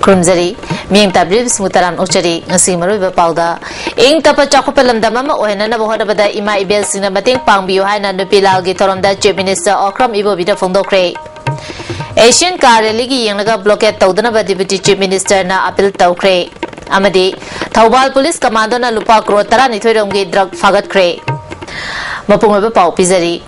Krumzari, Ming Tabib Smutaran Ochari, Nasi Maruba Pauda, Ing Tapa Chakopelam or Hana Bohada Ima Ibel Cinematic Pang Biohana Nupila Gitoronda Chief Minister Okram Ibo Vita Fondokre. Asian Car Ligi Yanga Blocket Taudanaba Deputy Chief Minister Na Apil Taukre. Amadi, Taubal Police Commando na Lupa Krotara Nitorongi Drug Fagat Cray. Mapungaba Pau Pizari.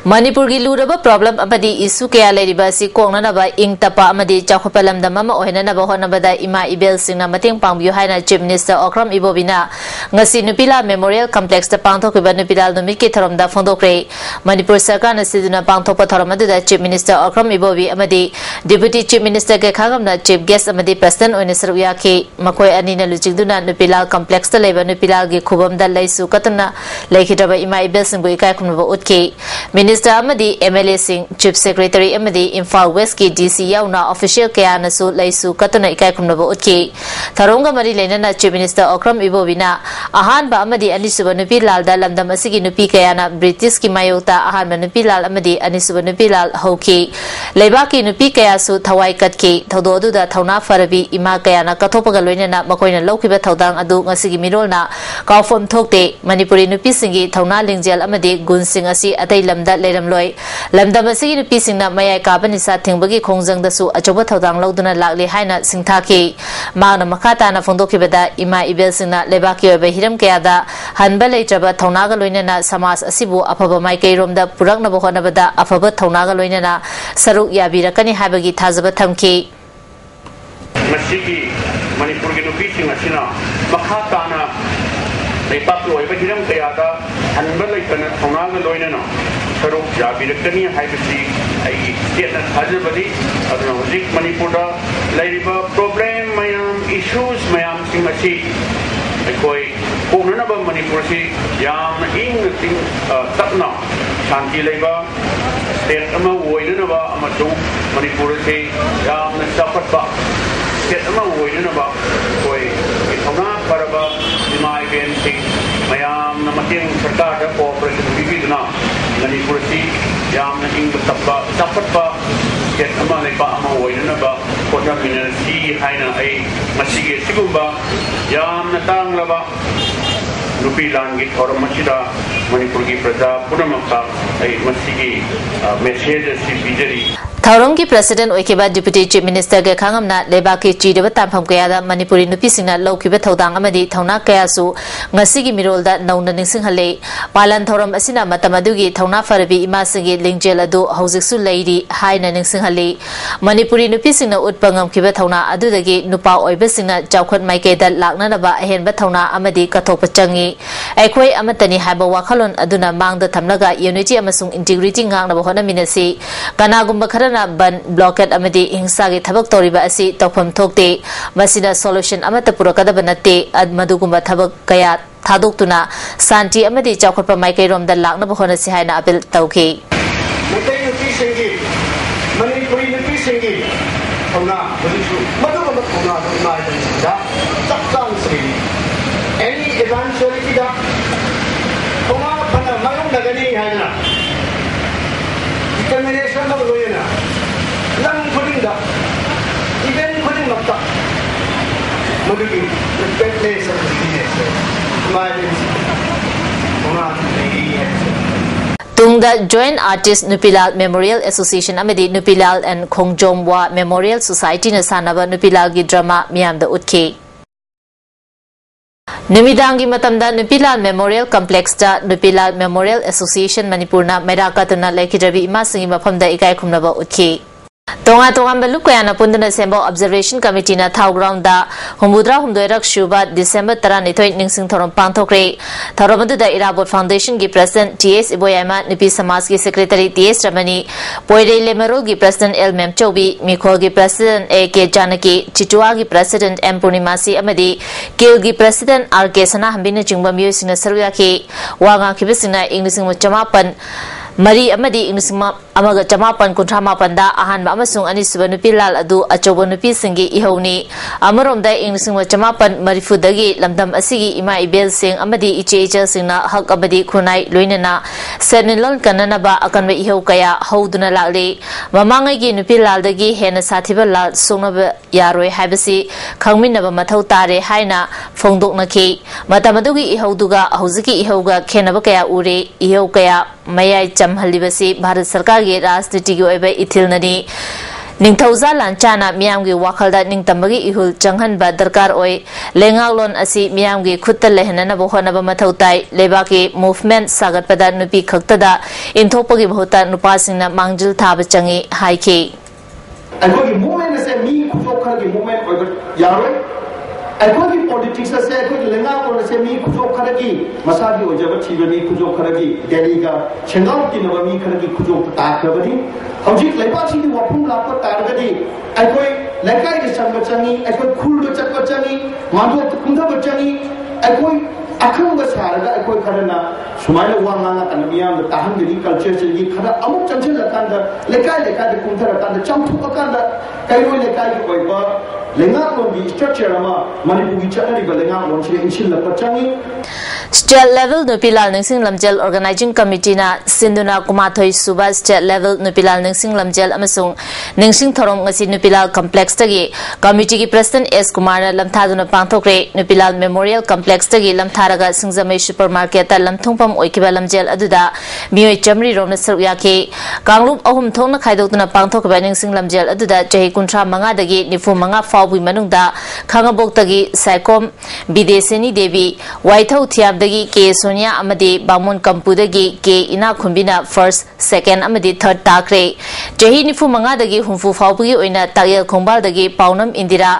Manipur gi luraba problem amadi issue kaya leriba si kongna ba ing tapa amadi chakopalam da mama ohena na ba hona bada ima ibel singna mating pangbiu haina Chief Minister Okram Ibobina ngasi nupila Memorial Complex da pangthok ba nupila numit ki thorom da phondokre Manipur sarkar na siduna pangthok pa thorom da Chief Minister Okram Ibobi amadi Deputy Chief Minister ke khagam na Chief Guest amadi President oine saruya ki makoi ani na lujigduna nupila complex da leba nupila gi khubam da laisu katna laikhitaba ima ibel singbu ikai khumba utki Minister Amadi MLA Singh, Chief Secretary Amadi Imphal West ki DC yauna official kaya nasu laisu katuna ikai kumnaba utki. Tharunga mari lenana Chief Minister Okram Ibobina ahan ba Amadi anisuba nupi lal da lamdam asigi nupi kaya na British ki mayota ahan ba nupi lal Amadi anisuba nupi lal hoki. Leba ki nupi kaya su thawai katki thawdo adu da thawna farabi ima kaya na kathopaga loinana makoy na lawkiba thawdang adu ngasigi mirol na kaufom thokte Manipuri nupi singi thawna lingjal Amadi gun sing asi atai lamda Leramloi, Lamdamasi Pisina Maya Kabanisa Tingbagi Kongzang the Su, Achoba Todang Loduna Lagli Haina Singtaki, Mana Makata na Fondokibada, Ima Ibelsina, Lebaki Behiram Keada, Hanbale Jaba Tonaga Loinana, Samas Asibu, Apaba Maike Romda, Puragna Bohonabada, Apaba Tonaga Loinana, Saru Yabira Kani Habagi Tazaba Tamki. Masiki, Manipurgino Fishing Asina, Makatana, they pass away, but Hiram Keada, Hanbale Tonaga Loinana. Saruk Jabirakani, Hybrid, I state that Hazabadi, Zik Manipura, Lariba, problem, Mayam, issues, Mayam Simasi, Ekoi, Punanaba Manipursi, Yam, Ing, Tapna, Shanti Leva, State Ama, Woidanaba, Amatu, Manipursi, Yam, Sapapa, State Ama, Woidanaba, Koi, Itona, Paraba, Dimai, Bensi, Mayam, Namatin, Sakata, Cooperation, Bibidna. Manipursi, Yam, Ing, Tapapa, get a money ba, Amawainaba, Kota Minasi, Haina, a Masigi, Sigumba, Yam, Natang Lava, Lupi Langi, or Machida, Manipurgi Prada, Punamaka, a Masigi, Mercedes, Vijari. Thaurongki President Oikiba Deputy Chief Minister ke Khangamna Lebaki Chidaba Tampam Kayada Manipuri Nupisingna Lokiba Thodang Amadi Thona Kayasu Ngasigi Mirolda Nauna Ningsing Hale Palan Thoram Asina Matamadugi Thona Farabi Imasingi Lingjel Adu Hausiksu Lady Haina Ningsing Hale Manipuri Nupisingna Utpangam Kiba Thona Adudagi Nupa Oibasingna Jaukhot Maikeda Laknanaba Ahenba Thona Amadi Kathopa Changi Aikoi Amatani Haba Wakhalon Aduna Mangda Thamlaga Unity Amasung Integrity Ngangnaba Hona Minasi Kanagumba Ban blockade amadi hingsagi thabak toriba asi tawpham thokte masina solution amata purakada banate ad madugumba thabak kaya thadoktuna santi amadi chawkhotpa maikai romda lakna bahona si haina apel tawki mutai nupi singi manipuri nupi singi thona bulisu madugumba thona thona da takkan sri any eventuality da thona phana mayung nagani haina determination of Loyana. Lang putting that, even putting up that. Moving the best place of the Tungda Joint Artist Nupilal Memorial Association Amadi Nupilal and Khongjomwa Memorial Society na sanaba Nupilal gi drama miyamda utki. Numidangi matamda Nupilal Memorial Complex da Nupilal Memorial Association Manipurna Merakatuna Laikidrabi Imasingi mafamda ikai khumnaba utki. Tonga Balu Kayana Pundana Sembo Observation Committee na Thau Ground da Humudra Humdoirak Shuba December Tarani Toy Ningsing Thorom Pangthokre Thoromadu da Irabot Foundation gi President TS Iboyama Nipi Samas gi Secretary TS Ramani Poire Lemero gi President L Mem Chobi Mikho gi President AK Janaki Chitua gi President M Purnimasi Amadi Kil gi President RK Sana Hambina Jingba Musina Saruyaki Wanga Kibisina Inglising Muchamapan Mari amadi ingnisma amaga chamapan kuntra mapanda ahan ba amasung anisuba nupi lal adu achobo nupi singi ihoni amaromda ingnisma chamapan marifudagi lamdam asigi ima ibel sing amadi iche singna hak abadi khunai loinana senilon kanana ba akanba iho kaya hauduna lale mamangai gi nupi laldagi hena sathiba lal songna yaroi habasi khangminaba mathau tare haina phongdoknaki matamadugi ihauduga hauzuki ihoga khenaba kaya ure iho kaya mayai chamhalibasi Bharat Sarkar ge rajniti gi oiba ithilnani Ningthauza lanchana miyamgi wakhalda ningtambagi ihul changhanba darkar oi lengaglon asi miyamgi khutta lehnana bo honaba mathautai lebaki movement sagatpada nupi khaktada inthopagi bhota nupasingna mangjil thaba changi haiki Aikogi movement ase mi khujokha gi movement oiba yaroi aikogi politics ase aikogi lengaglon ase mi khujokha gi masagi ojaba thibani khujokha gi Delhi ga Shengaw kinaba mi khara gi khujok ta khabadi Hojik lepa sini wapun lapa targadi aikoi lekai ke sangba changi aikoi khul do chakpa changi madu kunda bachangi aikoi akhang ga sarga aikoi karana sumaila wanga kan miyam da tahan giri culture chili khara amuk chanchil lakanda lekai de kunda rakanda champu akanda kairoi lekai ki koi ba lenga ko bi structure ama Manipuri chakari ga lenga ko chile inchil lakpa changi State level Nupilal Ningsing Lamjel Organizing Committee na Sinduna Kumathoi Suba State level Nupilal Ningsing Lamjel amasung Ningsing Thorom ngasi Nupilal Complex tagi Committee ki President S Kumar na lamthaduna pangthokre Nupilal Memorial Complex tagi lamtharaga Singzamai Supermarket ta lamthungpam oikiba lamjel aduda mioi chamri romna saruyaki Kanglup ahum thongna khaidokna pangthokba Ningsing Lamjel aduda chahi kuntra manga dagi nifu manga fawbui manungda Khangabok tagi Saikom Bideseni Devi Waithau Thiam dagi ke Sonia amadi Bamon Kampudagi ke ina khumbina first second amadi third takre jahi nifu manga dagi humfu fawbugi oina takyal khongbal dagi Paunam Indira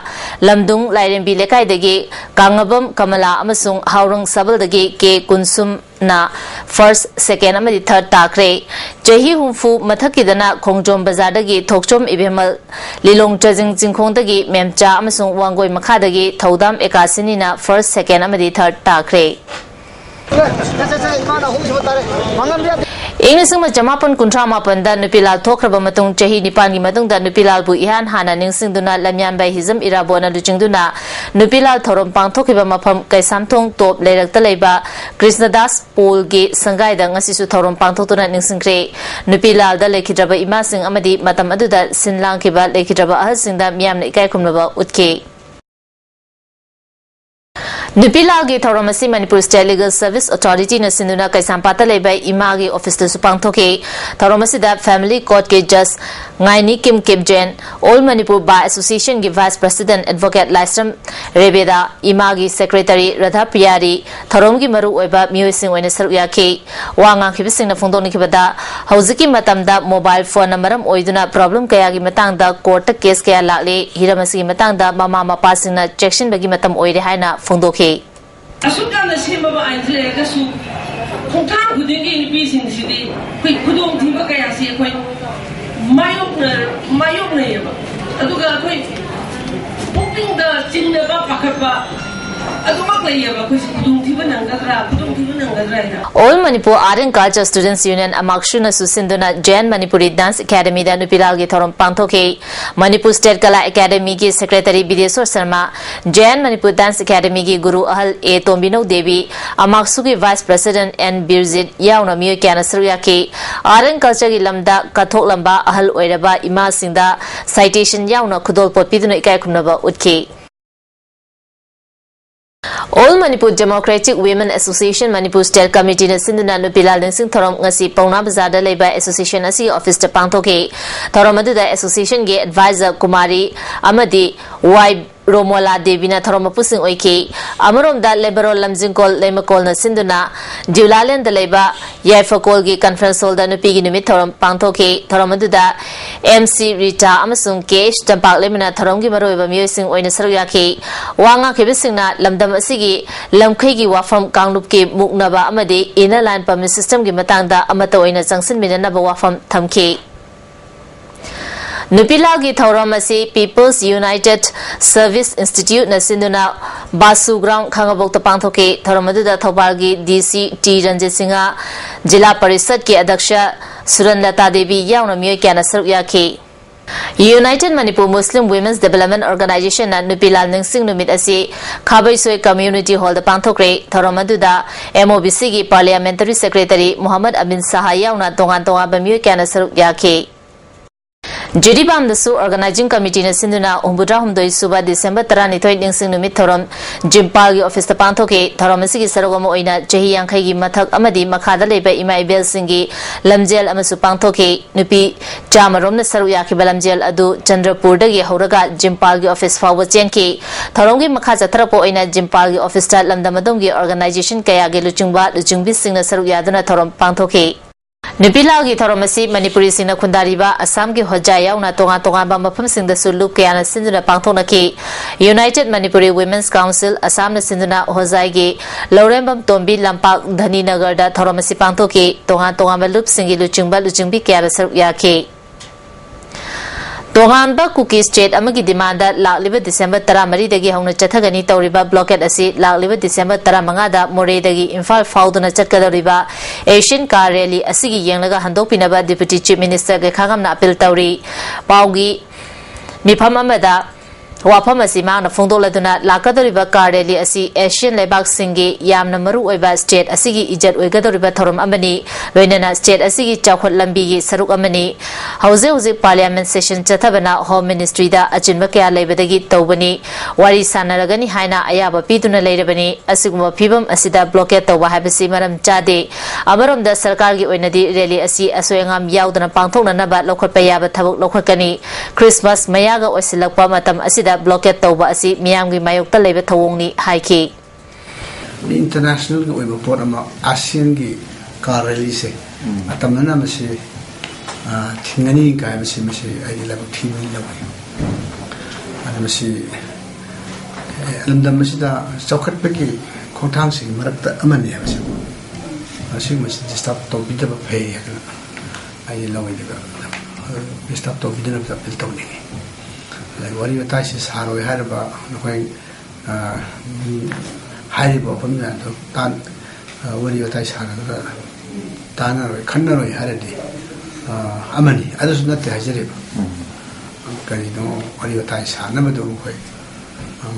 Lamdung Lairembi lekai dagi Kangabam Kamala amasung Haurung Sabal dagi ke Kunsum na first second amadi third takre jahi humfu mathakidana Khongjom Bazar dagi Thokchom Ibemal Lilong Chajing Jingkhong dagi Memcha amasung Wangoi Makha dagi Thodam Ekasini na first second amadi third takre Ingnising Jamapan Kuntra Mapanda Nupilal Tokraba Matung Chahi Nipan Matung da Nupilal Bu Ihan Hana Ningsing Duna Lamyan by Hism Irabona Luchingduna Nupilal Thorom Pang Tokiba Mapam Kaisamtong Top Lerak Taleba Krishnadas Pol Ge Sangai da Ngasisu Thorom Pang Totuna Ningsing Kre Nupilal da Lekidraba Imasing Amadi Matam Aduda Sinlang Kiba Lekidraba Ahasing da Miam Ikai Kumnaba Utke Nupilal gi Thoramasi Manipur State Legal Service Authority na Sinduna Kaisampata Lebai Imagi Office to Supangthoke Thoramasi da Family Court ke Judge Ngaini Kim Kipjen All Manipur Bar Association gi Vice President Advocate Laisram Rebeda Imagi Secretary Radha Priyari Thorom gi Maru Oiba Miyosing Oina Sarya ke Wanga Khibising na Phongdong Nikibada Hauziki Matamda mobile phone namaram oiduna problem kaya gi matangda court case kaya lakle Hiramasi matangda mama mapasing na section bagi matam oire haina Phongdok Asukana sembaba aindre kasu khongthang khudingi ni sing sidi koi khudong thiba kaya si koi mayok na yaba aduga koi puping da chinna ba pakapa aduma koi yaba koi khudong thiba nangadra All Manipur Art and Culture Students Union Amakshuna Susinduna Jain Manipuri Dance Academy da Nupilal gi Thorom Pangthoke Manipur State Kala Academy gi Secretary Bideswar Sharma Jain Manipur Dance Academy gi Guru Ahal A Tombino Devi Amaksu gi Vice President N Birzit Yauna Miyo Kyana Sarya ke Art and Culture gi Lamda Kathok Lamba Ahal Oiraba Ima Singda Citation Yauna Khudol Potpiduna Ikai Khumnaba Utke All Manipur Democratic Women Association Manipur State Committee na Sinduna Nupilal Ningsing Thorom ngasi Pauna Bazar da Leba Association asi office ta pangthoke Thorom aduda association ge advisor Kumari amadi Y Romola Devina Thorom pusing oike Amarom da Liberal Lamjingkol Lemakol na Sinduna Diulalen da Leba Yaifakol gi conference hall da Nupigi numit Thorom pangthoke Thorom aduda MC Rita amasung Kesh Tampak Lemina Thorom gi maroiba miyosing oina sarya ke wanga khibising na lamdam asigi lamkhai gi wafam Kanglup ke muknaba amade inner line permit system gi matangda amata oina jangsin minana ba wafam thamke Nupilal gi Thoram asi People's United Service Institute na Sinduna Basu Ground Khangabok ta pangthoke Thoram aduda Thopal gi DC T Ranjan Singha जिला परिषद के अध्यक्ष सुरनलता देवी यावना मियोय क्याना सरुक याखी United Manipur Muslim Women's Development Organization na Nupilal Ningsing Numit asi Khabaisoi Community Hall da pangthokre thoromaduda MOBC gi Parliamentary Secretary Muhammad Amin Saha yauna tongan bamyu kana saruk yakhe Jiribam the Su Organizing Committee na Sinduna Umbudra Humdoi Suba December 32 Ningsing Numit Thorom Jimpal Office the Panthoke Thoromasi Sarogamo Oina Jehi Yankai gi Mathak Amadi Makhada Leba Ima Ibel Singi Lamjel Amasu Panthoke Nupi Jamarom na Saruyaki Balamjel Adu Chandrapur dagi Horaga Jimpal gi Office Fawa Chenki Thorongi Makhaza Trapo Oina Jimpal gi Office ta Lamdamadom gi Organization Kaya gi Luchungba Luchungbi Sing na Saruyaduna Thorom Panthoke Nupilal gi Thoromasi Manipuri Sina Kundariba Assam gi Hojaya una tonga ba mafam sing da sulup kaya na sinduna pangthona ki United Manipuri Women's Council Assam na sinduna Hojai gi Laurembam Tombi Lampak Dhani Nagar da Thoromasi pangthoki tonga ba lup singi luchungbi kaya saruk yakhe Tonganba Cookie State amagi demanda lakliba December 13 dagi hauna chathagani tawriba blockade asi lakliba December 15 da More dagi Imphal fauduna chatkadariba Asian Car Rally asigi yenglaga handokpinaba Deputy Chief Minister ge khagamna appeal tawri paugi mifam amada Wafam asi mangna phongdoladuna lakadariba car rally asi Asian Lebak Singi yamna maru oiba state asigi ijat oigadariba thorom amani loinana state asigi chawkhot lambi gi saruk amani hauze parliament session chathabana home ministry da achinba kya leibadagi tawbani wari sanaragani haina ayaba piduna leirabani asiguma phibam asida blockade tawba habasi maram chade amarom da sarkar gi oinadi rally asi asoyangam yaudana pangthokna naba lokhotpa yaba thabuk lokhotkani Christmas mayaga oisilakpa matam asida blockade tawba asi miyam gi mayok ta leba thawongni haiki international gi oiba port ama ASEAN gi car rally se atamna masi thingani ga masi ai laba thimi laba ana masi alamdam masi da chawkhat peki khothang sing marakta amani masi masi disturb to bidaba phei ai lawai daga disturb to bidana appeal tawni like what you attach is how we had about going high from that tan what you attach tan khanna roi haradi amani others not the hajere kani no what you attach na madu koi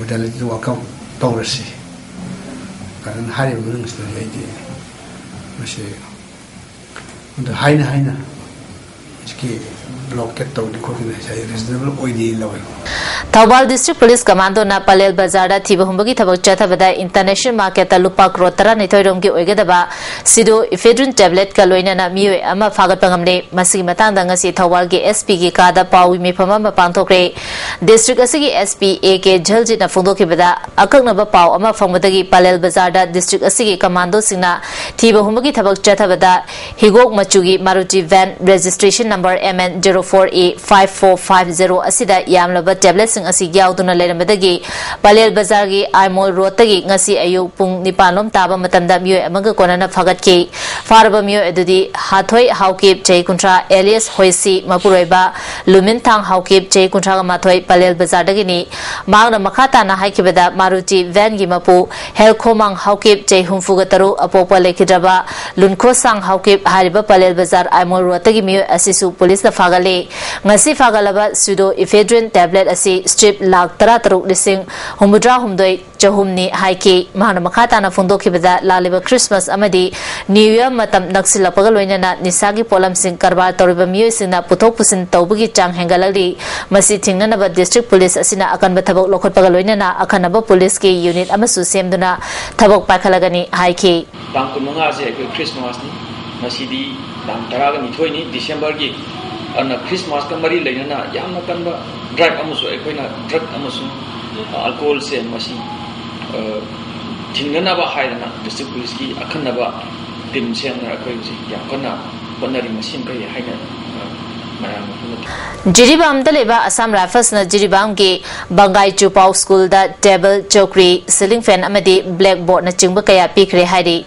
modality work out tawrasi kan hari mun story ide mase und haina iski blockade to dikhoki sai reasonable oidi lawi Thawbal District Police Commando na Palel Bazar da thiba humbagi thabak chathabada international market ta lupa crore tara ni thoirom gi oigadaba sido ephedrine tablet ka loina na miwe ama phagat pangamle masigi matang da ngasi Thawbal gi SP gi ka da pawi mi phama ma pangthokre district asigi SP AK Jhalji na phongdokhi bada akakna ba paw ama phangmadagi Palel Bazar da district asigi commando singna thiba humbagi thabak chathabada higok machugi Maruti van registration number MN 04A5450 asida yamlaba tablet sing asi yauduna leramdagi Palel Bazar gi Aimol Road tagi ngasi ayuk pung nipanom taba matamda myoy amaga konana phagat ki faraba myoy adudi hathoi haukip chei kuntra Elias Hoisi mapuroiba Luminthang haukip chei kuntra ga mathoi Palel Bazar dagi ni mangna makhata na haikibada Maruti van gi mapu Helkhomang haukip chei humfuga taru apopa lekhidraba Lunko sang haukip hariba Palel Bazar Aimol Road tagi myoy asisu police na fagale ngasi fagalaba pseudo ephedrine tablet asi strip lak tara taruk lising humudra humdoi chahumni haiki mahana makhata na phongdokhibada laliba Christmas amadi New Year matam naksilapaga loinana nisagi polam sing karbar toriba miyoi singna puthok pusin tawbagi chang hengalali masi thingnanaba district police asina akanba thabok lokhotpaga loinana akhanaba police ki unit amasu semduna thabok pakhalagani haiki tang kununga je Christmas ni masidi tang taraga ni thoi ni December gi ana Christmas ka mari leina yamna kanba drug amusu ekoina drug amusu alcohol se masi thingana ba haidana district police ki akhanna ba tim semna akoi ji yakona bonari masin kai haina Jiribam daleba Assam Rifles na Jiribam ki Bangai Chupau School da table chokri ceiling fan amadi blackboard na chingba kaya pikre haidi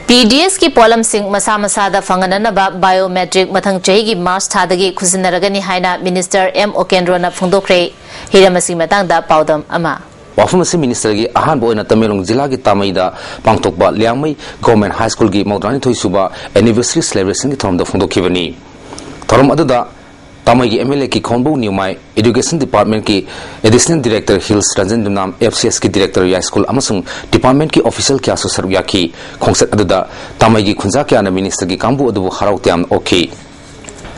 PDS ki polam sing masa da fanganana ba biometric mathang chahi gi March thadagi khusinaragani haina Minister M Okendro na phongdokre hiramasi matang da paudam ama Wafum se minister gi ahan boina Tamelong Jila gi Tamaida pangtokba Liangmai Government High School gi Maudrani Thoi Suba anniversary celebration gi thom da phongdo khibani thorom aduda Tamai gi MLA ki Khonbo Niumai Education Department ki Additional Director Hills Ranjan Dumnam FCS ki Director Ya School amasung Department ki official kya so sarya ki khongset aduda Tamai gi khunja kya na minister gi kambu adubu harau tiam okay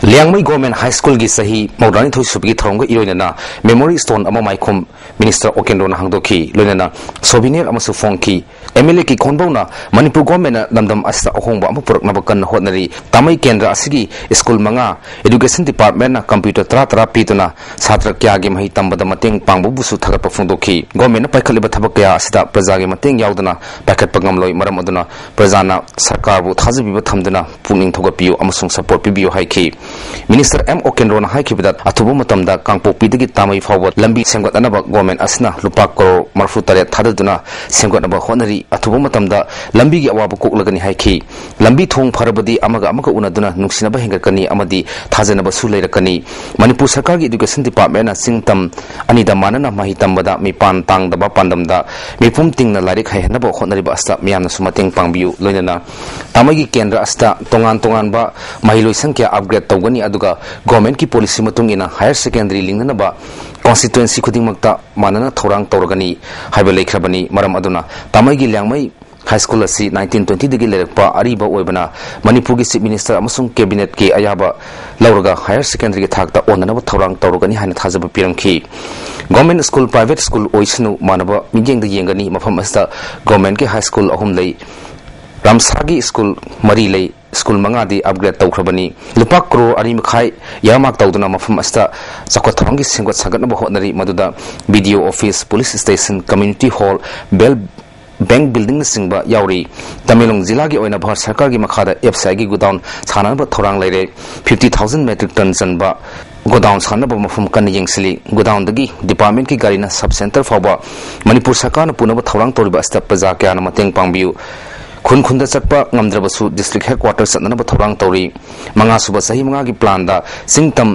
Liangmai Government High School gi sahi Maudrani Thoi Subgi thorongga iroina memory stone ama maikhom Minister Helendro na hangdoki loinana souvenir amasu phongki MLA ki Khonbona Manipur government namdam asta ohongba amu purakna bakan hotnari Tamai kendra asigi school manga education department na computer tra pituna chhatra kya gi mahi tambada mateng pangbu busu thagat phongdoki government na paikhaliba thabak kya asida praja gi mateng yaudana pakhat pangam loi maram aduna praja na sarkar bu thajibiba thamdana puning thogapiyo amasung support pibiyo haiki Minister M. Helendro na haiki bidat athubu matamda kangpok pidagi Tamai fawat lambi semgat anaba government asna lupa crore marfu taret thadaduna semgat anaba honari athubu matamda lambi gi awaba koklagani haiki lambi thong pharabadi amaga unaduna nungsinaba hengarkani amadi thajanaba su leirakani Manipur Sarkar gi Education Department na singtam anida manana mahi tambada mipan tangdaba pandamda mipum tingna larik haihanaba honari ba asta miyamna sumateng pangbiu loinana Tamai gi kendra asta tongan ba mahiloi sangkya upgrade tawgani aduga government ki policy matungina higher secondary lingnaba constituency khudingmakta manana thorang tawragani haiba lekhrabani maram aduna Tamai gi Liangmai High School asi 1920 dagi lerakpa ariba oibana Manipur gi Chief Minister amasung cabinet ki ayaba lauraga higher secondary gi thakta onanaba thorang tawragani haina thajaba piramki government school private school oisnu manaba mijeng da yengani mafam asta government ki high school ahum lei Ramsagi school mari lei school manga di upgrade tawkhrabani lupa crore ari makhai yamak tawduna mafam asta chakot tharangi singgot sagat na hotnari maduda BDO office police station community hall bell bank building singba yauri Tamelong Jila gi oina Bharat Sarkar gi makhada FCI gi godown sanaba thorang leire 50,000 metric ton janba godown sanaba mafum kan yengsili godown dagi department ki garina sub center fawba Manipur Sarkar na punaba thorang toriba asta praja kya na mateng pangbiu khunda chakpa ngamdrabasu district headquarters sanaba thorang tori manga suba sahi manga gi plan da singtam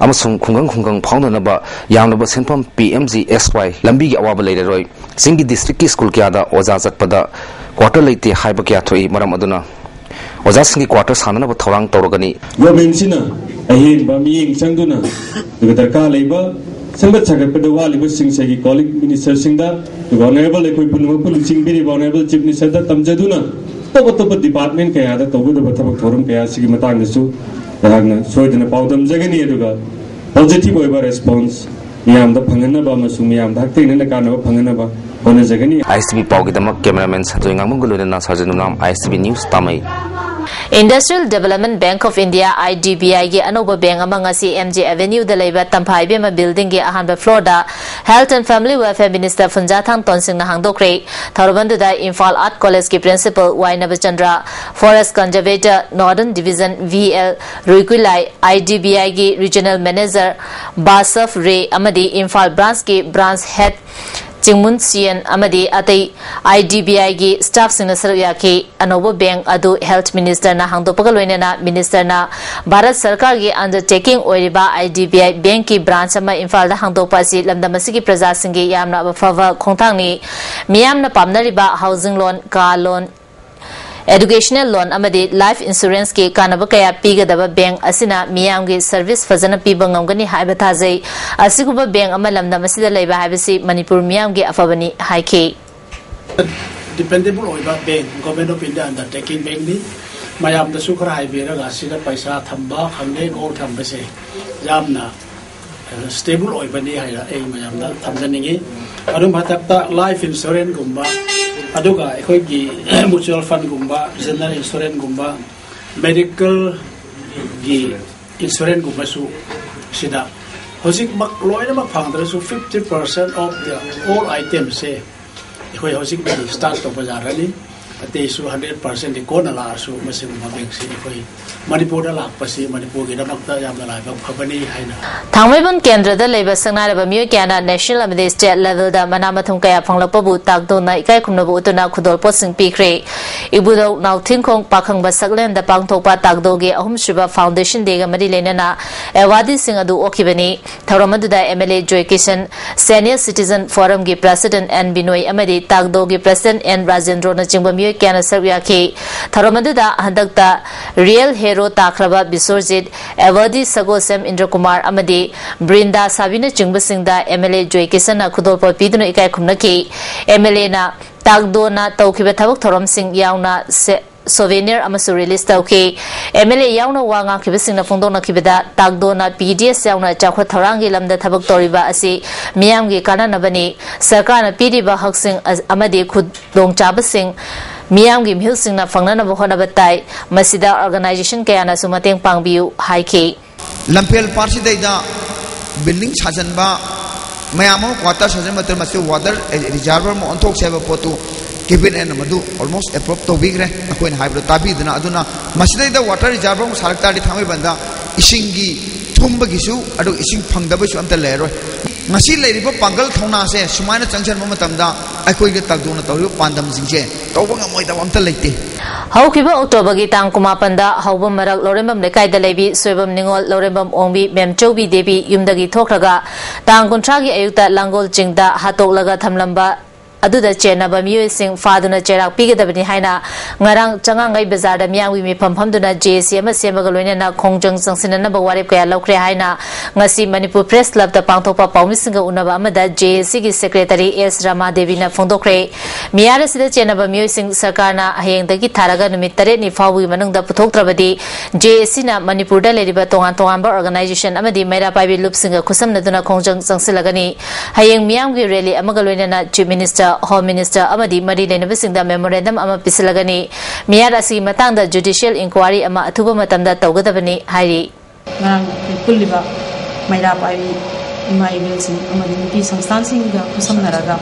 amasung khungang phaunanaba yamnaba senpam PMG SY lambi gi awaba leiroi Singh district ki school kya da oja zatpada quarter leite haiba kya thoi maram aduna oja singi quarter sananaba thorang tawragani government sina ahin ba miyeng changduna darka leiba sangbat sagat pada waliba sing segi colleague minister singda honorable ekoi punma pul sing biri honorable chief minister da tamjaduna toba department kaya da toba thabak thorum kaya sigi matang dasu dahagna soidana pawdam jagani aduga positive oiba response miyam da phangana ba masung miyam da hakte na kana ba phangana ba hona jagani ISTV pawgi damak cameraman Sanjoy Ngangmunguluna na sarjanum nam ISTV news Tamai Industrial Development Bank of India IDBI gi anoba bank among asi MJ Avenue da leiba tamphai bema building gi ahanba floor da Health and Family Welfare Minister Funjathang Tonsing na hangdokre Thorobandu da Imphal Art College ki principal Y Navachandra Forest Conservator Northern Division VL Ruikulai IDBI gi regional manager Basaf Ray amadi Imphal branch ki branch head Chingmun Sian amadi atai IDBI gi staff singna sarya ki anobo bank adu health minister na hangdopaga loinena minister na Bharat Sarkar gi undertaking oiriba IDBI bank ki branch ama Imphal da hangdopa si lamdamasi ki praja singi yamna abafa khongthang ni miyamna pamnariba housing loan car loan educational loan amadi life insurance ki kanaba kaya pigadaba bank asina miyam gi service fazana piba ngamgani haiba thajai asiguba bank ama lamdam asida leiba haibasi Manipur miyam gi afabani haike dependable oiba bank government of India undertaking bank ni mayam da sukra haibera ga sida paisa thamba khamne gor thamba se jamna stable oiba ni haira ei mayam da thamjaningi adum hatakta life insurance gumba aduga ekoi gi mutual fund gumba general insurance gumba medical gi insurance gumba su sida hosik mak loina mak phangdra su 50% of the all items se ekoi hosik gi start to bazar ali तेसु 100% कोन लासु मसिंग मबेंगसी कोई मणिपुर लापसी मणिपुर की दमकता यामना लाइब खबनी हाइना थांगमैबम केंद्र द लेब संगनारब मियो क्याना नेशनल अमदे स्टेट लेवल द मनामथुम कया फंगलपबु ताकदोना इकाय खुमनबु उतना खुदोलपो सिंग पिख्रे इबुदौ नाउथिंखोंग पाखंग बसकलेन द पांगथोपा ताकदोगे अहुमसुबा फाउंडेशन देगा मरि लेनना एवादी सिंग अदु ओखिबनी थौरमदुदा MLA Joy Kishan senior citizen forum की प्रेसिडेंट एन बिनोय अमदि ताकदोगे प्रेसिडेंट एन राजेंद्रो न चिंग मियो क्याना सर्व्याखि थौरमदुदा हंदकता रियल हेरो ताखरबा बिसोरजित एवादी सगोसेम इंद्र कुमार अमदि ब्रिंदा साबिना चिंगबसिंगदा एमएलए जॉय किशन खुदोलपो पीदुना इकाय खुमनकी एमएलए ना ताकदोना तौखिबे थबक थौरम सिंग यावना सोवेनियर अमसु रिलीज तौखि एमएलए यावना वांगा खिबसिंगना फोंदोना खिबदा ताकदोना पीडीएस यावना चाखो थौरांगी लमदा थबक तोरिबा असि मियामगी कानानबनी सरकारना पीरिबा हकसिंग अमदि खुदोंचाबसिंग मियामगी मिहुसिंगना फंगनानबो होनबा ताई मसिदा ऑर्गेनाइजेशन कयाना सुमतेंग पांगबियु हाइखि लंपेल पार्सिदैदा बिल्डिंग साजनबा मयामो क्वार्टर साजन मतर मसे वाटर रिजर्वर मो अंथोक सेबा पोतु केबिन एन मदु ऑलमोस्ट अप्रूव तो बिग्रे अखोइन हाइब्रो ताबीदना अदुना मसिदैदा वाटर रिजर्वर मो सारकतादि थांबै बंदा इसिंगी थुंबगिसु अदु इसिंग फंगदबसु अमता लेरोय ngasi leiriba pangal thona se sumaina changchan ma matamda akoi ge takdona tawri pandam singse tawba ngamoi da amta leite haukiba october gi tang kuma panda haubam marak lorembam lekai da lebi soibam ningol lorembam ongbi memchoubi debi yumdagi thokraga tang kuntra gi ayukta langol jingda hatok laga thamlamba अदुदा चेनबा मियोइसिंग फादुना चेराक पिगदबनि हाइना ngarang changangai bazar da miangwi mi phamduna JC ama semaga loinana khongjang sangsinana baware kaya lokre haina ngasi Manipur Press Club da pangthopa pawmisinga unaba amada JC gi secretary S Rama Devi na phongdokre miyara sida chenaba miyoising sarkarna hayeng dagi tharaga numit 8 ni fawwi manungda puthoktrabadi JC na Manipur da leriba tongan tongan ba organization amadi maira paibi lupsinga khusamna duna khongjang sangsilagani hayeng miyangwi rally amaga loinana chief minister Home Minister amadi mari lenabasingda memorandum ama pisilagani miyar asi matangda judicial inquiry ama athuba matamda tawgadabani hairi ngarang kulliba maira pai ima email sing amadi nupi samstan sing ga kusamnaraga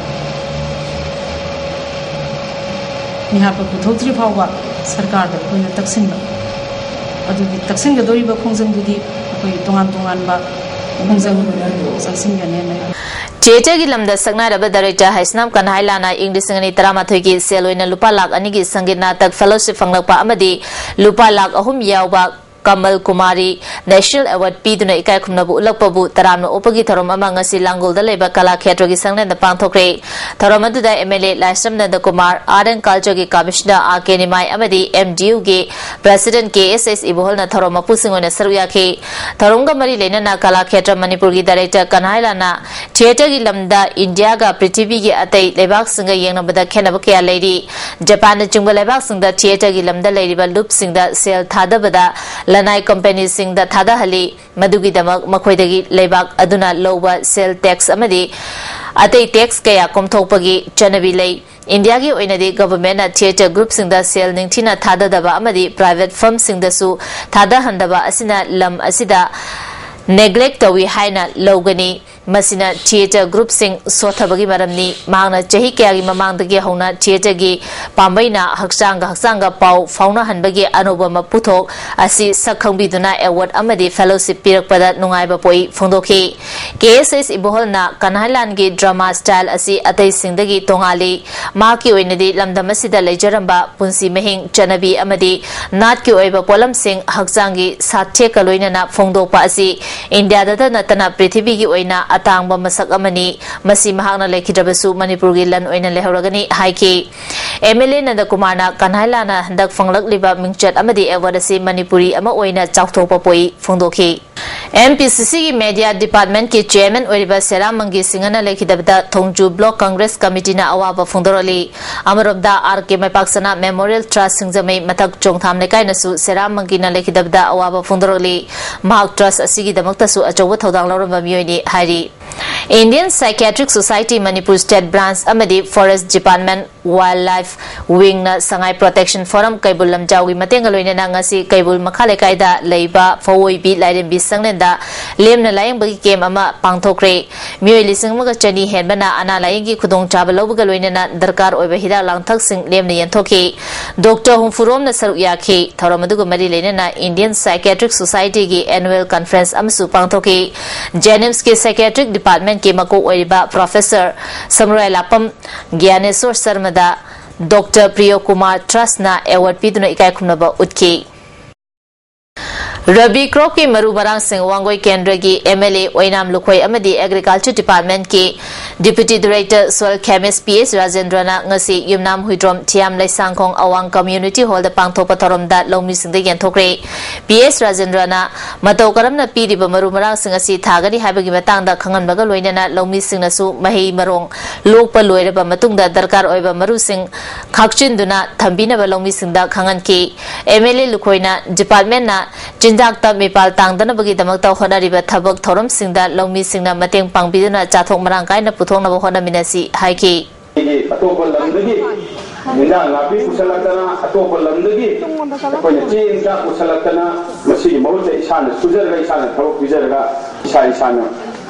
niha pa puthotri phawwa sarkar da koina taksinba adu bi taksinga doriba khongjang dudi koi tongan ba khongjang sangsing ga ne Cheche gi lamda sagnaraba director Haisnam Kanhailana English ngani taramathoi gi seloina lupa lakh ani gi sangit natak fellowship fanglakpa amadi lupa lakh ahum yawba Kamal Kumari National Award piduna ikai khumnabu ulakpabu taramna opagi thorom ama ngasi langol da leba kala khetra gi sangna da pangthokre thorom adu da MLA Laisram Nanda Kumar Art and Culture gi Commissioner RK Nimai amadi MDU gi President KSS Ibohol na thorom apusing ona sarya ke thorom ga mari lena na kala khetra Manipur gi director Kanhaila na theater gi lamda India ga Prithvi gi atai lebak singa yengna bada khena ba kya leiri Japan na chungba lebak singa theater gi lamda leiri ba loop singa sel thada bada Lanai company sing da thada hali madugi damak makhoidagi leibak aduna lowa sell tax amadi atei tax kaya komthokpagi chanabi lei India gi oinadi government na theater group sing da sell ningthina thada daba amadi private firm sing da su thada handaba asina lam asida neglect tawi haina logani masina theater group sing sothabagi maramni mangna chahi kya gi mamangdagi hauna theater gi pambaina haksanga pau fauna hanbagi anobama puthok asi sakhangbiduna award amadi fellowship pirakpada nungaiba poi phongdokhi KSS Iboholna Kanhailan gi drama style asi atai singdagi tongali maki oinadi lamdamasida leijaramba punsi mehing chanabi amadi nat ki oiba polam sing haksangi sathe kaloinana phongdokpa asi India da natana prithvi gi oina atangba masak amani masi mahakna lekhidrabasu Manipur gi lan oina lehoragani haiki MLA Nanda Kumar na Kanhailana handak fanglak liba mingchat amadi award asi Manipuri ama oina chawthokpa poi phongdokhi MPCC की media department के chairman ओरिबा सेरामंगी सिंगना लेखिदबदा थोंजू block Congress committee ना अवाबा फोंदोरली अमरबदा R K मैपाक्सना memorial trust सिंगजमै मथक चोंगथाम लेकाइनसु सेरामंगी ना लेखिदबदा अवाबा फोंदोरली महाक trust असिगी दमक्तसु अचौब थौदांग लौरबा मियोइनी हाइरी Indian Psychiatric Society Manipur State Branch amadi Forest Department Wildlife Wing na Sangai Protection Forum Kaibul Lamjaugi mateng aloina na ngasi Kaibul Makhale kaida leiba fawoi bi laiden bi sangnenda lemna layang bagi kem ama pangthokre mioi lising maga chani henbana ana layang gi khudong chaba lobga loina na darkar oiba hida langthak sing lemna yenthoki Dr. Humfurom na saru yakhi thoramadugo mari leina na Indian Psychiatric Society gi annual conference amsu pangthoki Jenims ke Psychiatric Department के मको ओरिबा professor समरोय लापम Dnyaneshwar Sharma doctor प्रियो Kumar trust ना award पीदुना इकाई खुमनबा उतकी रबी crop की मरु बरांग सिंह वांगोई केंद्र की MLA ओइनाम लुखोई अमदी agriculture department की deputy director soil chemist PS Rajendra ना ngasi yumnam huidrom thiam laisangkhong awang community hall da pangthokpa thorom da longmi singda yenthokre ps rajendra na matau karamna piriba maru marang sing asi thagani haibagi matang da khangan baga loina na longmi singna su mahi marong lokpa loireba matung da darkar oiba maru sing khakchin duna thambina ba longmi singda khangan ki mla lukoina department na jindak ta mepal tangdana bagi damakta honariba thabak thorom singda longmi singna mateng pangbiduna chathok marang kaina puthong na hona minasi haiki atop lamdagi minda ngapi kusalakana atop lamdagi koina chin ka kusalakana masi mawte isana sujarga isana thawok bijarga isana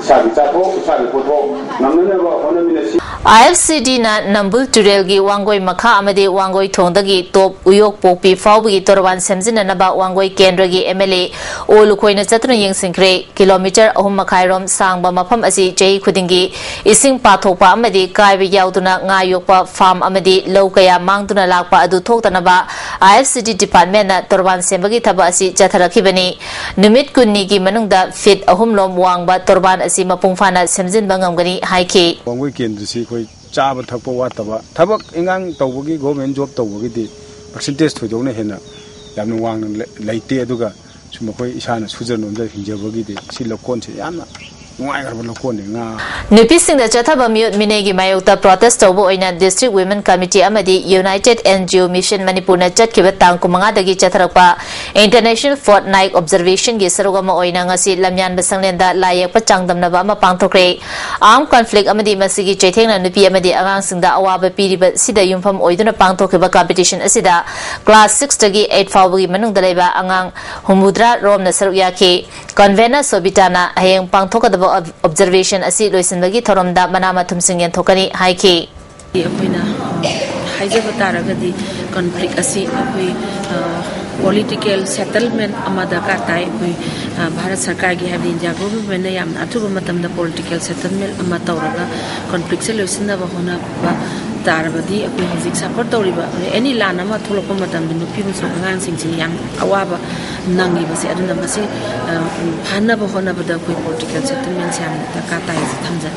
chathok isana puthok namna ba hona minasi IFCD na Nambul Turelgi Wangoi Makha amade Wangoi Thongdagi top uyok pokpi fawbi torwan semjina naba Wangoi Kendragi MLA Olukoina chatna yengsingkre kilometer 3 makhairom sangba mafam asi jei khudingi ising pathokpa amade kaiba yauduna nga yokpa farm amade lokaya mangduna lakpa adu thoktanaba IFCD department na torwan sembagi thaba asi chatharakibani numit kunni gi manungda fit ahumlom wangba torban asi mapungfana semjinba ngamgani haike Wangoi Kendra कोई चाब थपो वातबा थबक इंगांग तौबगी government job तौबगी percentage थोदोने हेना यामन वांग लेते अदुगा सुम कोई इसाना सुजरनोंदा हिंजबगी सि लकोन से यामना Nupi Singh Chathaba Mute Minegi Mayota protest over in District Women Committee Amadi United NGO Mission Manipur na Chatkiba Tangkumanga Dagi Chatharapa International Fortnight Observation Gisarogama Oinangasi Lamyan Basanglenda Layak Pachangdam Nabama Pangtokre Armed Conflict Amadi Masigi Chetena Nupi Amadi Arang Singda Awaba Piriba Sida Yumfam Oiduna Pangtokiba competition Asida Class 6 Dagi 8 Fawagi Manung Daleba Angang Humudra Rom Nasaruyaki Convener Sobitana Hayang Pangtoka observation asi loisinbagi thoromda manama thumsingen thokani haiki akoina haijaba taragadi conflict asi akoi political settlement amada ka tai akoi bharat sarkar gi habin ja government na yamna athuba matamda political settlement ama tawraga conflict se loisinda ba hona ba tarabadi akoi hojik support tawriba any lana ma thulokpa matamda nupi muso ngang singchi yang awaba nangi basi aduna basi hanna ba hona ba da akoi political settlement se amna ka tai thamja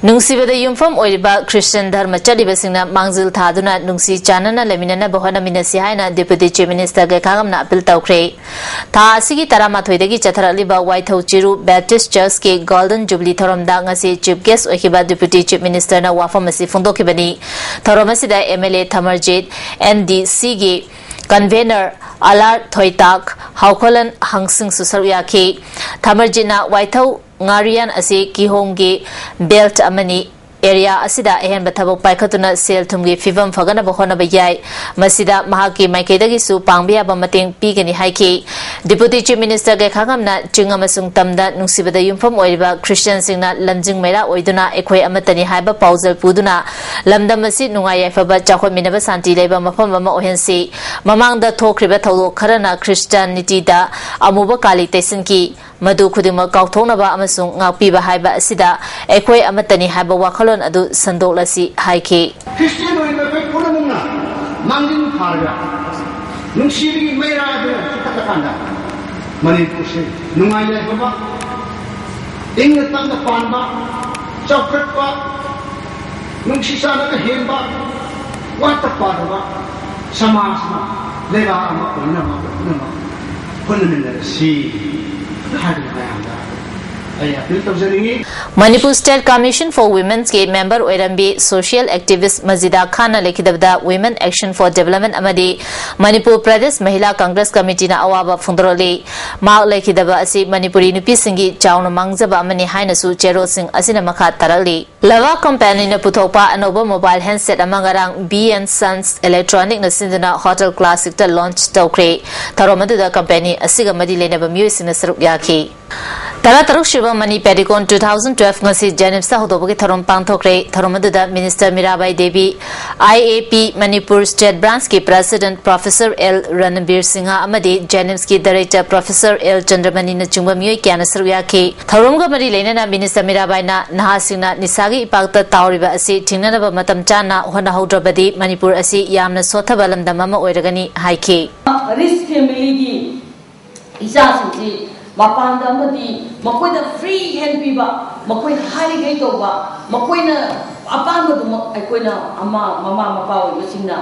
Nungsibada Yumfam Oiriba Christian Dharma Chalibasina Mangzil Thaduna Nungsi Chanana Lemina Bohana Minasi Haina Deputy Chief Minister Gakamna Apil Taukre. Ta Sigi Tarama Toidagi Chataraliba White House Chiru Baptist Church ke Golden Jubilee Thorom Dangasi Chief Guest Ohiba Deputy Chief Minister na Wafamasi Fundokibani Thoromasida MLA Thamarjit NDC ge Convener Alar Thoitak Haukolan Hangsing Susaruyaki Thamarjina White House Ngarian asi Kihongi belt amani area asida ehan bathabok paikhatuna sel thumgi fivam fagana bohona bayai masida mahaki maikeidagi su pangbiya bamating pigani haiki Deputy Chief Minister ge khangamna chingamasung tamda nungsibada yumfam oiriba Christian singna lamjing mera oiduna ekhoi amatani haiba pauzal puduna lamdam asi nungaya faba chakhoi minaba santi leiba mafam mama ohensi mamangda thokriba tholo kharana Christianity da amuba kali tesinki Madu Kudima Kautonaba Amasung Ngapiba Haiba Asida, Equa Amatani Haba Wakalon Adu Sandolasi Haiki. Christian in the Purana, Mangin Parga, Nushiri Mera, Katakanda, Manipushi, Numaya Baba, England Tanda Pamba, Chocolate Park, Nushisana Himba, Water Parva, Samasma, Leva Nama, Punamina Sea. Manipur State Commission for Women's Gay Member Oirambi Social Activist Mazida Khana Lekidabda Women Action for Development Amadi Manipur Pradesh Mahila Congress Committee na awaba fundroli Mak Lekidaba asi Manipuri Nupi Singi Chauna Mangzaba Amani Hainasu Chero Singh Asina Makha Tarali Lava Company na Putopa Anoba Mobile Handset Amangarang B and Sons Electronic na Sindana Hotel Classic ta launch Tokre Taromadu da company Asiga Madile Neba Music na Saruk Yaki Tara Taruk Shiva Mani Pedicon 2012 ngasi Janipsa Hodobogi Tharom Pangthokre Tharomaduda Minister Mirabai Devi IAP Manipur State Branch ki President Professor L Ranbir Singha Amadi Janips ki Director Professor L Chandramani na chungba myoi kyana sarya ki Tharomga mari lena Minister Mirabai na Nahasingna Nisagi ipakta tawriba asi thingnaba matam chana hona hodrabadi Manipur asi yamna sothaba lamdam ama oiragani haiki Risk family gi isa Mapanda amadi makoina free hand piba makoina hari gai toba makoina apanga du makoina ama mama mapa yosingna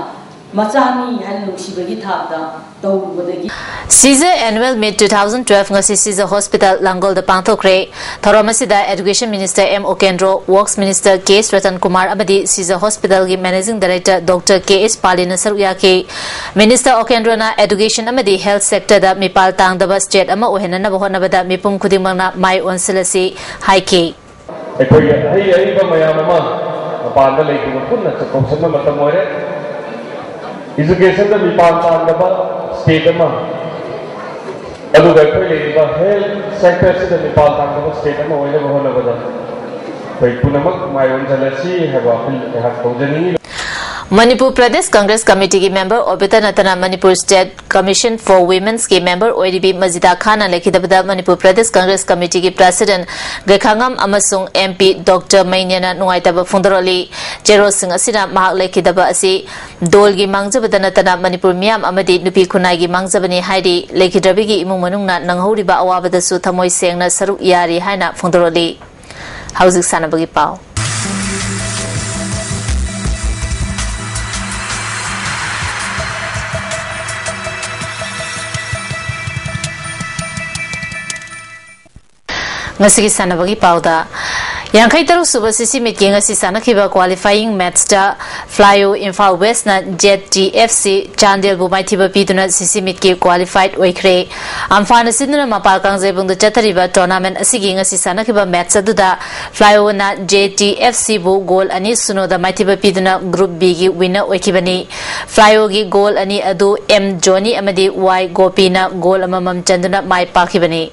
machani han nuksibagi thapda tawbadagi Caesar Annual Mid 2012 ngasi Caesar Hospital Langol da Pangthokre Thoromasida Education Minister M Helendro Works Minister K Ratan Kumar amadi Caesar Hospital gi Managing Director Dr K.S. Palina Saruyaki Minister Helendro na Education amadi Health Sector da Mipal Tangdaba State ama ohenana bahonabada mipum khudimangna mai onselasi haiki Ekoi ai ba mayama apanda leitu punna chakosna matamore Education da Mipal Tangdaba State ama Aduga koi ba health sector se da Nepal tangdaba state ama oile bahona bada koi punamak mai onjalasi haba ha kojani Manipur Pradesh Congress Committee ki member Obita Natana Manipur State Commission for Women's ki member ODB Mazida Khana lekidabda Manipur Pradesh Congress Committee ki President Gekhangam amasung MP Dr Mainyana Nuaitaba Fundroli Jero Singh asina mahak lekidaba asi dol gi mangjabada natana Manipur miyam amadi nupi khunai gi mangjabani haidi lekidrabi gi imung manungna nanghoriba awabada su thamoi sengna saruk yari haina Fundroli Hauzik sanabagi pau Ngasigi sanabagi pauda Yankai taruk suba sisi mitki ngasi sanakiba qualifying match da Flyo Infal West na JTFC Chandel bumai thiba piduna sisi mitki qualified oikre amfana sidna mapal kangzai bungda chatariba tournament asigi ngasi sanakiba match aduda Flyo na JTFC bu goal ani suno da maithiba piduna group B gi winner oikibani Flyo gi goal ani adu M Johnny amadi Y Gopi na goal amamam chanduna mai pakibani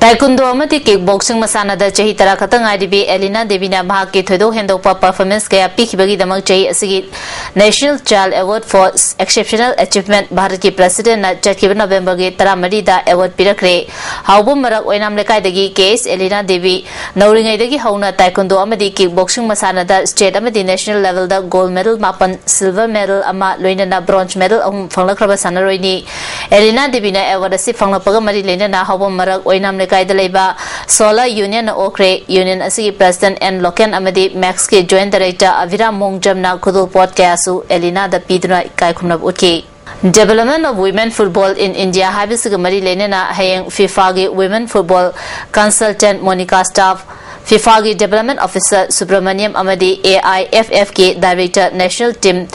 Taekwondo amati kickboxing masana da chahi tara khatang IDB Elina Devina Bhag ki thodo hendopa performance kaya pikibagi damak chahi asigi National Child Award for Exceptional Achievement Bharat ki President na chakib November gi tara mari da award pirakre haubum marak oinam lekai dagi case Elina Devi nauringai dagi hauna taekwondo amati kickboxing masana da state amati national level da gold medal mapan silver medal ama loina na bronze medal ahum phanglakraba sanaroi ni Elina Devi na award asi phanglapaga mari lena na haubum marak oinam Kaidaleba Solar Union Okre Union Asigi President and Loken Amadi Max K Joint Director Avira Mongjam na Kudu Port Kayasu Elina da Piduna Kaikumnab Uki Development of Women Football in India Habisigamari Lenena Hayang FIFA Women Football Consultant Monica Staff FIFA Development Officer Subramaniam Amadi AIFF ke Director National Team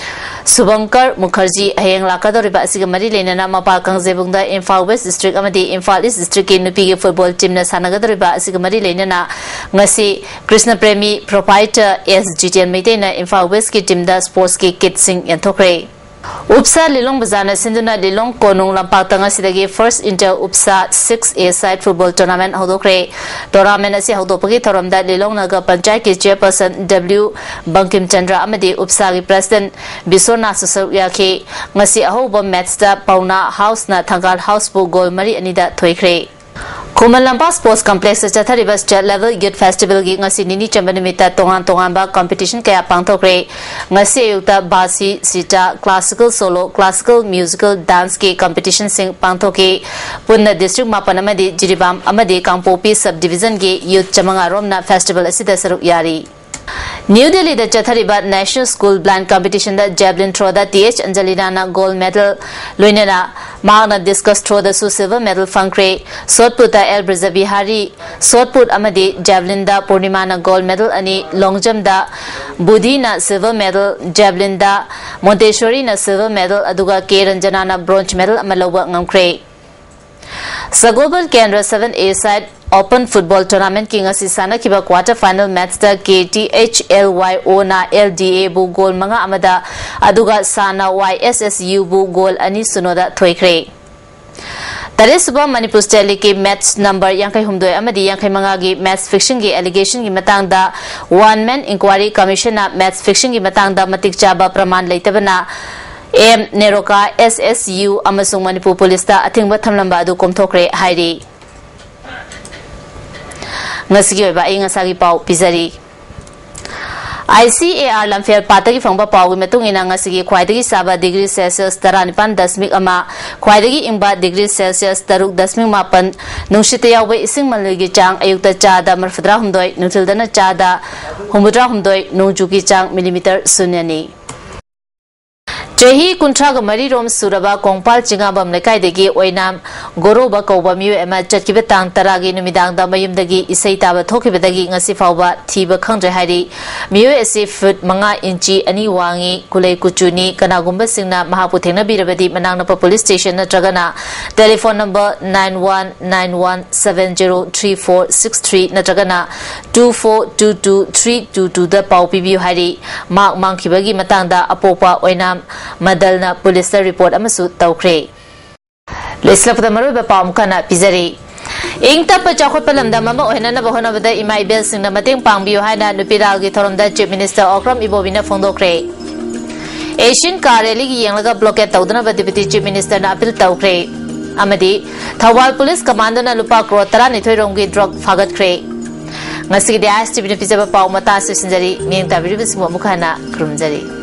Subankar Mukherjee Hayang Lakadoriba Asigamari Lenena Mapal Kangzebungda Imphal West District Amadi Imphal East District ke Nupi football team na Sanagadoriba Asigamari Lenena ngasi Krishna Premi Proprietor SGTN Meitena Imphal West ke team da sports ke kit sing yanthokre Upsa Lilong Bazana Sinduna Lilong Konung Lampatanga Sidagi First Inter Upsa 6A Side Football Tournament Hodokre Tournament Asi Hodopagi Thoramda Lilong Naga Panchayat ki Chairperson W. Bankim Chandra Amadi Upsa ki President Bisona Susuyaki Ngasi Ahoba Match da Pauna House na Thangal House bu Goal Mari Anida Thoikre Kumalampa Sports Complex Chathariba State Level Youth Festival gi ngasi nini chambanimita tongan ba competition kaya pangthokre ngasi ayukta basi sita classical solo classical musical dance ki competition sing pangthoki punna district mapan amadi Jiribam amadi Kangpopi subdivision gi youth chamanga romna festival asida saruk yari New Delhi da chathariba National School Blind Competition da javelin throw da TH Angelina na gold medal loinena magna discus throw da su silver medal fangkre shot put da El Bihari shot put amadi javelin da Purnima na gold medal ani long jump da Budhi na silver medal javelin da Monteshwari na silver medal aduga K Ranjana na bronze medal amaloba ngamkre Global Kendra 7A side Open Football Tournament King Asisana Kiba quarter final match da KTHLYO na LDA bu goal manga amada aduga sana YSSU bu goal ani sunoda thoikre Taresuba Manipur State ke match number Yankai Humdoi Amadi Yankai Mangagi match fixing gi allegation gi matang da one man inquiry commission na match fixing gi matang da matik chaba praman leitabana M Neroka SSU amasung Manipur Police da atingba thamlamba adu komthokre hairi Ngasigi ba ingasagi pau pizari ICAR lamfer patagi fangba pau metung ina ngasigi khwaidagi saba degree Celsius 19.8 ama khwaidagi ingba degree Celsius 3.8 nungshite yawbe ising maligi chang ayukta chada marfadra humdoi nuthildana chada humudra humdoi nungjuki chang millimeter sunyani Jehi Kuntraga Marirom Suraba Kongpal Chingabam Lekaidegi Oinam Goroba Kobamiu Emma Chatkibetang Taragi Numidang da Mayumdagi Isaitaba Tokibedagi Ngasifauba Tiba Kangre Hari Miu Esi Foot Manga Inchi Ani Wangi Kulei Kuchuni Kanagumba Singna Mahaputena Birabadi Manangapa Police Station Natragana Telephone number 9191703463 Natragana 2422322 the Pau Pibu Hari Mark Mankibagi Matanda Apopa Oinam Madalna Police report amasu taukre Lesla pada maru ba pam kana pizari Ingta pa chakot palamda mama ohena na bahona bada imai bel sing na mating pangbiyo haina nupiral gi thoronda Chief Minister Okram Ibobina phongdokre Asian car rally gi yanglaga blockade tawdana ba Deputy Chief Minister na appeal taukre amadi Thawal Police Commander na lupa crore 12 rongi drug fagat kre ngasi Dec ISTV pizaba pau mata sinjari ming tabiri bismo mukhana krumjari